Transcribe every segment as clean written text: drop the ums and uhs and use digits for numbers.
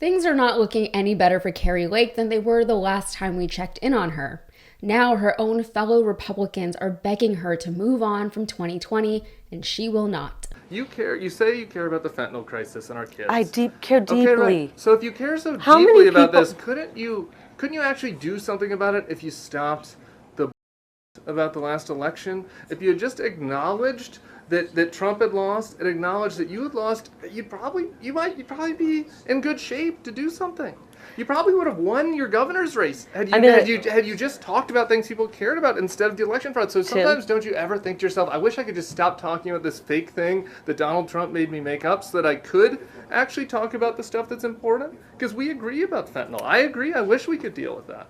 Things are not looking any better for Kari Lake than they were the last time we checked in on her. Now her own fellow Republicans are begging her to move on from 2020, and she will not. You say you care about the fentanyl crisis and our kids. I care deeply. Okay, right. So if you care so deeply about this, couldn't you actually do something about it if you stopped the about the last election? If you had just acknowledged that Trump had lost and acknowledged that you had lost, you'd probably be in good shape to do something. You probably would have won your governor's race had you just talked about things people cared about instead of the election fraud. So sometimes don't you ever think to yourself, I wish I could just stop talking about this fake thing that Donald Trump made me make up so that I could actually talk about the stuff that's important? Because we agree about fentanyl. I agree. I wish we could deal with that.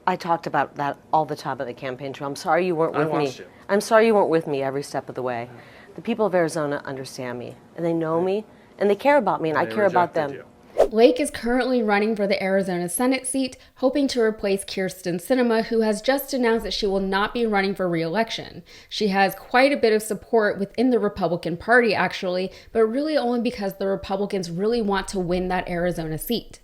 I talked about that all the time at the campaign trail. I'm sorry you weren't with me. I watched you. I'm sorry you weren't with me every step of the way. The people of Arizona understand me, and they know me, and they care about me, and I care about them. Lake is currently running for the Arizona Senate seat, hoping to replace Kyrsten Sinema, who has just announced that she will not be running for re-election. She has quite a bit of support within the Republican Party, actually, but really only because the Republicans really want to win that Arizona seat.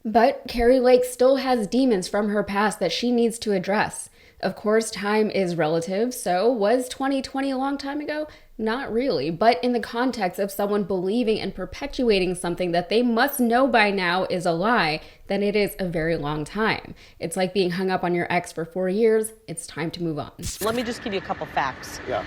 But Kari Lake still has demons from her past that she needs to address. Of course, time is relative, so was 2020 a long time ago? Not really, but in the context of someone believing and perpetuating something that they must know by now is a lie, then it is a very long time. It's like being hung up on your ex for 4 years. It's time to move on. Let me just give you a couple facts. Yeah.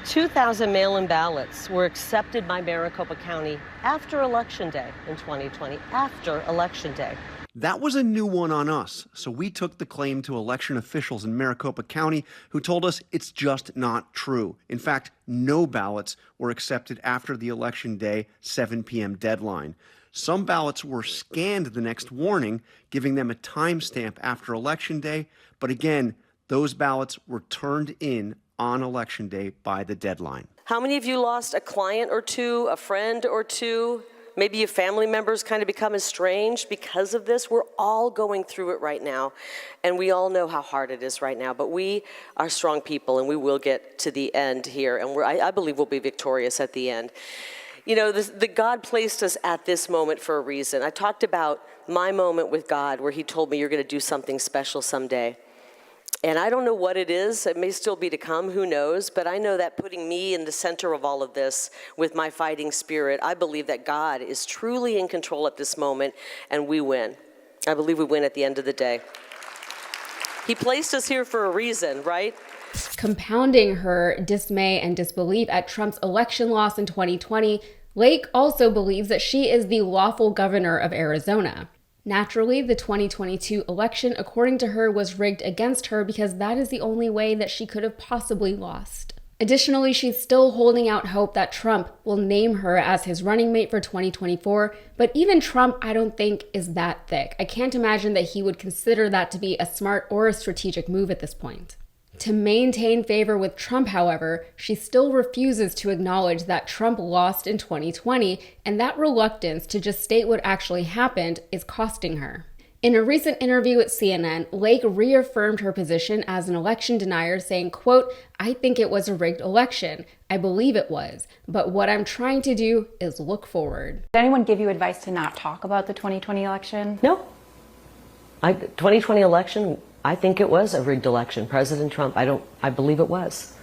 2,000 mail-in ballots were accepted by Maricopa County after Election Day in 2020, after Election Day. That was a new one on us, so we took the claim to election officials in Maricopa County who told us it's just not true. In fact, no ballots were accepted after the Election Day 7 p.m. deadline. Some ballots were scanned the next morning, giving them a timestamp after Election Day, but again, those ballots were turned in on Election Day by the deadline. How many of you lost a client or two, a friend or two? Maybe your family members kind of become estranged because of this. We're all going through it right now, and we all know how hard it is right now, but we are strong people, and we will get to the end here, and I believe we'll be victorious at the end. You know, the God placed us at this moment for a reason. I talked about my moment with God where he told me you're going to do something special someday. And I don't know what it is. It may still be to come. Who knows? But I know that putting me in the center of all of this with my fighting spirit, I believe that God is truly in control at this moment, and we win. I believe we win at the end of the day. He placed us here for a reason, right? Compounding her dismay and disbelief at Trump's election loss in 2020, Lake also believes that she is the lawful governor of Arizona. Naturally, the 2022 election, according to her, was rigged against her because that is the only way that she could have possibly lost. Additionally, she's still holding out hope that Trump will name her as his running mate for 2024, but even Trump, I don't think, is that thick. I can't imagine that he would consider that to be a smart or a strategic move at this point. To maintain favor with Trump, however, she still refuses to acknowledge that Trump lost in 2020, and that reluctance to just state what actually happened is costing her. In a recent interview with CNN, Lake reaffirmed her position as an election denier, saying, quote, "I think it was a rigged election. I believe it was. But what I'm trying to do is look forward." Did anyone give you advice to not talk about the 2020 election? No. 2020 election, I think it was a rigged election. President Trump, I believe it was.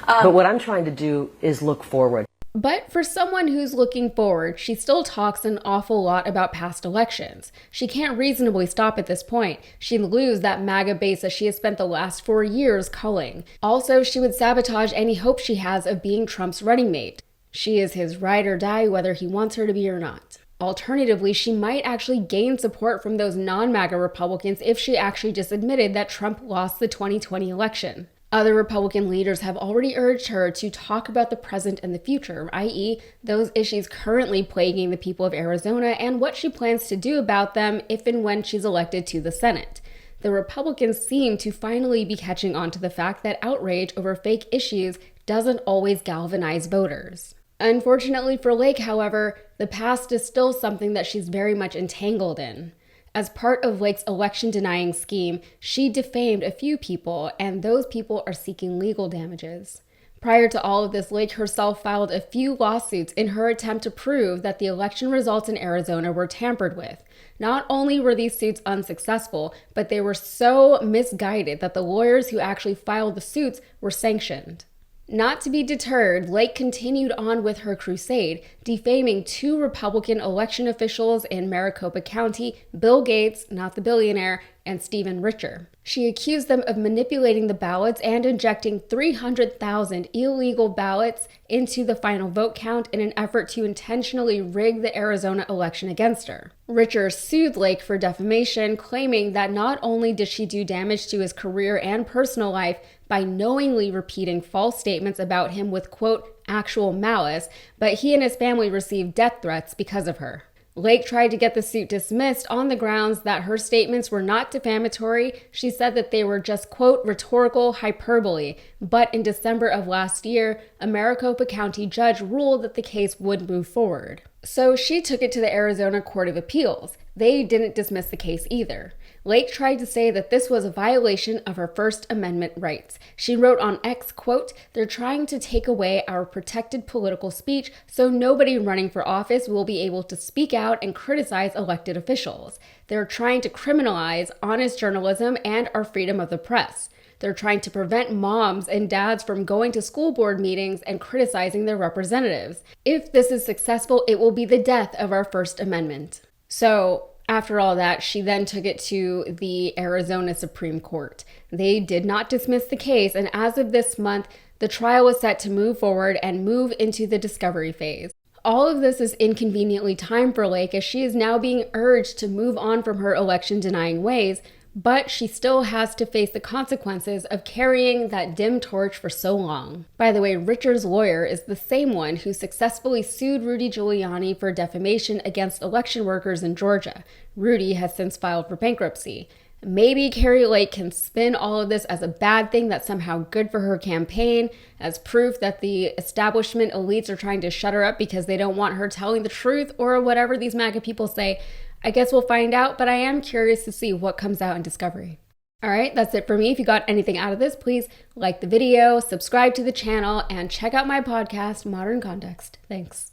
But what I'm trying to do is look forward. But for someone who's looking forward, she still talks an awful lot about past elections. She can't reasonably stop at this point. She'd lose that MAGA base that she has spent the last 4 years culling. Also, she would sabotage any hope she has of being Trump's running mate. She is his ride or die, whether he wants her to be or not. Alternatively, she might actually gain support from those non-MAGA Republicans if she actually just admitted that Trump lost the 2020 election. Other Republican leaders have already urged her to talk about the present and the future, i.e., those issues currently plaguing the people of Arizona and what she plans to do about them if and when she's elected to the Senate. The Republicans seem to finally be catching on to the fact that outrage over fake issues doesn't always galvanize voters. Unfortunately for Lake, however, the past is still something that she's very much entangled in. As part of Lake's election-denying scheme, she defamed a few people, and those people are seeking legal damages. Prior to all of this, Lake herself filed a few lawsuits in her attempt to prove that the election results in Arizona were tampered with. Not only were these suits unsuccessful, but they were so misguided that the lawyers who actually filed the suits were sanctioned. Not to be deterred, Lake continued on with her crusade, defaming 2 Republican election officials in Maricopa County, Bill Gates, not the billionaire, and Stephen Richer. She accused them of manipulating the ballots and injecting 300,000 illegal ballots into the final vote count in an effort to intentionally rig the Arizona election against her. Richer sued Lake for defamation, claiming that not only did she do damage to his career and personal life by knowingly repeating false statements about him with, quote, actual malice, but he and his family received death threats because of her. Lake tried to get the suit dismissed on the grounds that her statements were not defamatory. She said that they were just, quote, rhetorical hyperbole. But in December of last year, a Maricopa County judge ruled that the case would move forward. So she took it to the Arizona Court of Appeals. They didn't dismiss the case either. Lake tried to say that this was a violation of her First Amendment rights. She wrote on X, quote, "They're trying to take away our protected political speech so nobody running for office will be able to speak out and criticize elected officials. They're trying to criminalize honest journalism and our freedom of the press. They're trying to prevent moms and dads from going to school board meetings and criticizing their representatives. If this is successful, it will be the death of our First Amendment." So, after all that, she then took it to the Arizona Supreme Court. They did not dismiss the case, and as of this month, the trial was set to move forward and move into the discovery phase. All of this is inconveniently timed for Lake as she is now being urged to move on from her election-denying ways, but she still has to face the consequences of carrying that dim torch for so long. By the way, Richer's lawyer is the same one who successfully sued Rudy Giuliani for defamation against election workers in Georgia. Rudy has since filed for bankruptcy. Maybe Kari Lake can spin all of this as a bad thing that's somehow good for her campaign, as proof that the establishment elites are trying to shut her up because they don't want her telling the truth, or whatever these MAGA people say. I guess we'll find out, but I am curious to see what comes out in Discovery. All right, that's it for me. If you got anything out of this, please like the video, subscribe to the channel, and check out my podcast, Modern Context. Thanks.